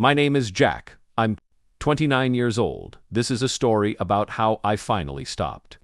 My name is Jack. I'm 29 years old. This is a story about how I finally stopped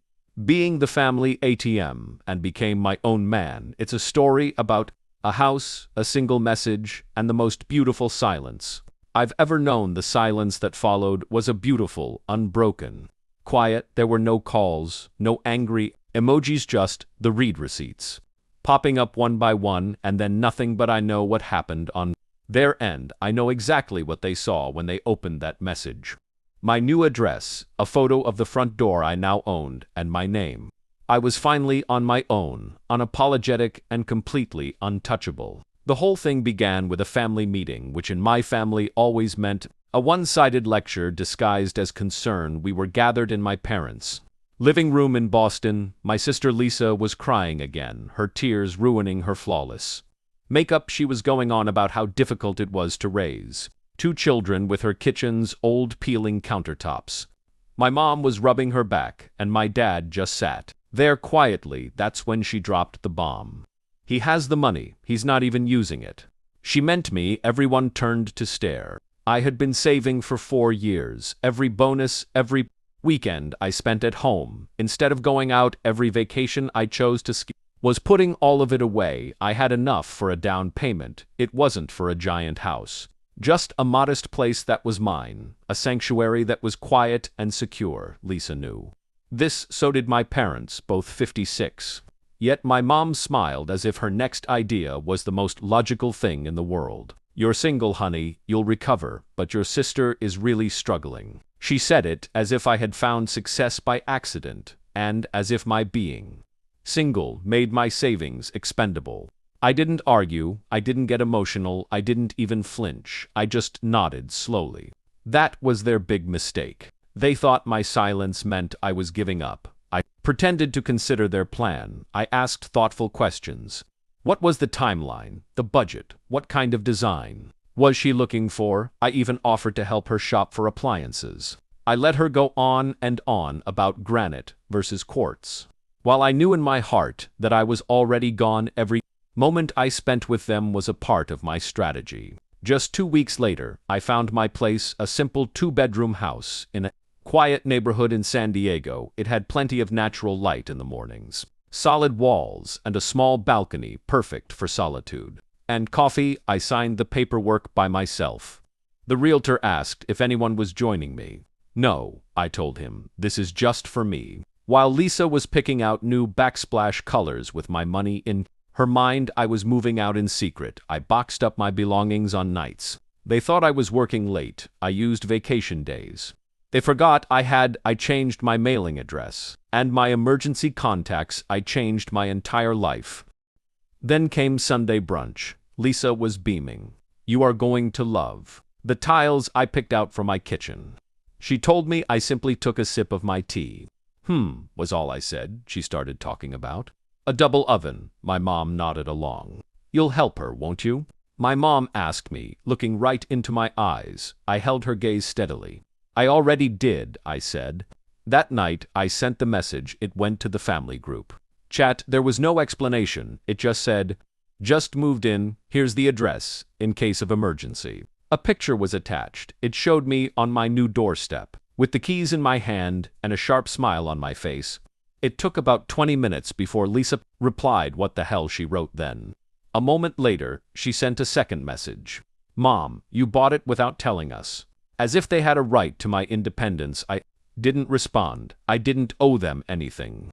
being the family ATM and became my own man. It's a story about a house, a single message, and the most beautiful silence I've ever known. The silence that followed was a beautiful, unbroken quiet. There were no calls, no angry emojis, just the read receipts popping up one by one, and then nothing. But I know what happened on their end. I know exactly what they saw when they opened that message. My new address, a photo of the front door I now owned, and my name. I was finally on my own, unapologetic and completely untouchable. The whole thing began with a family meeting, which in my family always meant a one-sided lecture disguised as concern. We were gathered in my parents' living room in Boston. My sister Lisa was crying again, her tears ruining her flawless makeup. She was going on about how difficult it was to raise two children with her kitchen's old peeling countertops. My mom was rubbing her back, and my dad just sat there quietly. That's when she dropped the bomb. He has the money, he's not even using it. She meant me. Everyone turned to stare. I had been saving for 4 years. Every bonus, every weekend I spent at home, instead of going out, every vacation I chose to ski, was putting all of it away. I had enough for a down payment. It wasn't for a giant house. Just a modest place that was mine, a sanctuary that was quiet and secure. Lisa knew this, so did my parents, both 56. Yet my mom smiled as if her next idea was the most logical thing in the world. "You're single, honey, you'll recover, but your sister is really struggling." She said it as if I had found success by accident, and as if my being single made my savings expendable. I didn't argue, I didn't get emotional, I didn't even flinch. I just nodded slowly. That was their big mistake. They thought my silence meant I was giving up. I pretended to consider their plan. I asked thoughtful questions. What was the timeline, the budget, what kind of design was she looking for? I even offered to help her shop for appliances. I let her go on and on about granite versus quartz, while I knew in my heart that I was already gone. Every moment I spent with them was a part of my strategy. Just 2 weeks later, I found my place, a simple 2-bedroom house in a quiet neighborhood in San Diego. It had plenty of natural light in the mornings, solid walls, and a small balcony, perfect for solitude and coffee. I signed the paperwork by myself. The realtor asked if anyone was joining me. "No," I told him, "this is just for me." While Lisa was picking out new backsplash colors with my money in her mind, I was moving out in secret. I boxed up my belongings on nights they thought I was working late. I used vacation days they forgot I had. I changed my mailing address and my emergency contacts. I changed my entire life. Then came Sunday brunch. Lisa was beaming. "You are going to love the tiles I picked out for my kitchen," she told me. I simply took a sip of my tea. Was all I said. She started talking about a double oven. My mom nodded along. "You'll help her, won't you?" My mom asked me, looking right into my eyes. I held her gaze steadily. "I already did," I said. That night, I sent the message. It went to the family group chat. There was no explanation. It just said, "Just moved in. Here's the address, in case of emergency." A picture was attached. It showed me on my new doorstep, with the keys in my hand and a sharp smile on my face. It took about 20 minutes before Lisa replied. What the hell, she wrote then. A moment later, she sent a second message. "Mom, you bought it without telling us." As if they had a right to my independence. I didn't respond. I didn't owe them anything.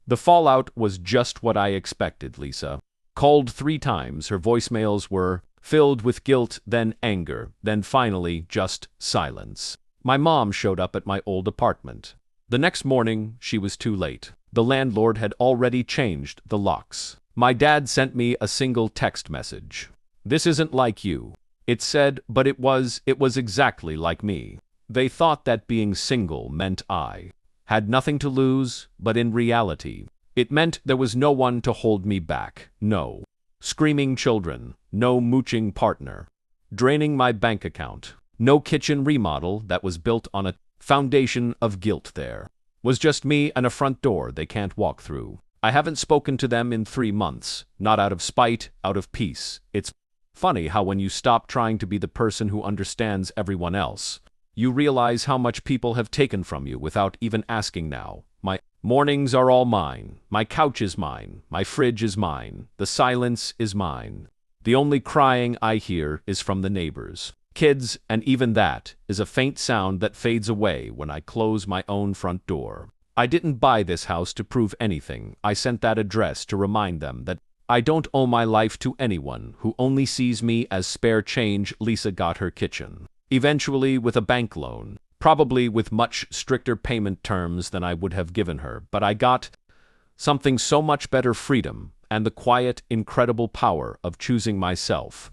The fallout was just what I expected. Lisa called 3 times. Her voicemails were filled with guilt, then anger, then finally just silence. My mom showed up at my old apartment. The next morning, she was too late. The landlord had already changed the locks. My dad sent me a single text message. "This isn't like you," it said, but it was exactly like me. They thought that being single meant I had nothing to lose, but in reality, it meant there was no one to hold me back. No screaming children, no mooching partner, draining my bank account, no kitchen remodel that was built on a foundation of guilt. There was just me and a front door they can't walk through. I haven't spoken to them in 3 months, not out of spite, out of peace. It's Funny how when you stop trying to be the person who understands everyone else, you realize how much people have taken from you without even asking now. My mornings are all mine. My couch is mine. My fridge is mine. The silence is mine. The only crying I hear is from the neighbors. Kids, and even that is a faint sound that fades away when I close my own front door. I didn't buy this house to prove anything. I sent that address to remind them that I don't owe my life to anyone who only sees me as spare change Lisa got her kitchen. Eventually with a bank loan, probably with much stricter payment terms than I would have given her, but I got something so much better: freedom and the quiet, incredible power of choosing myself.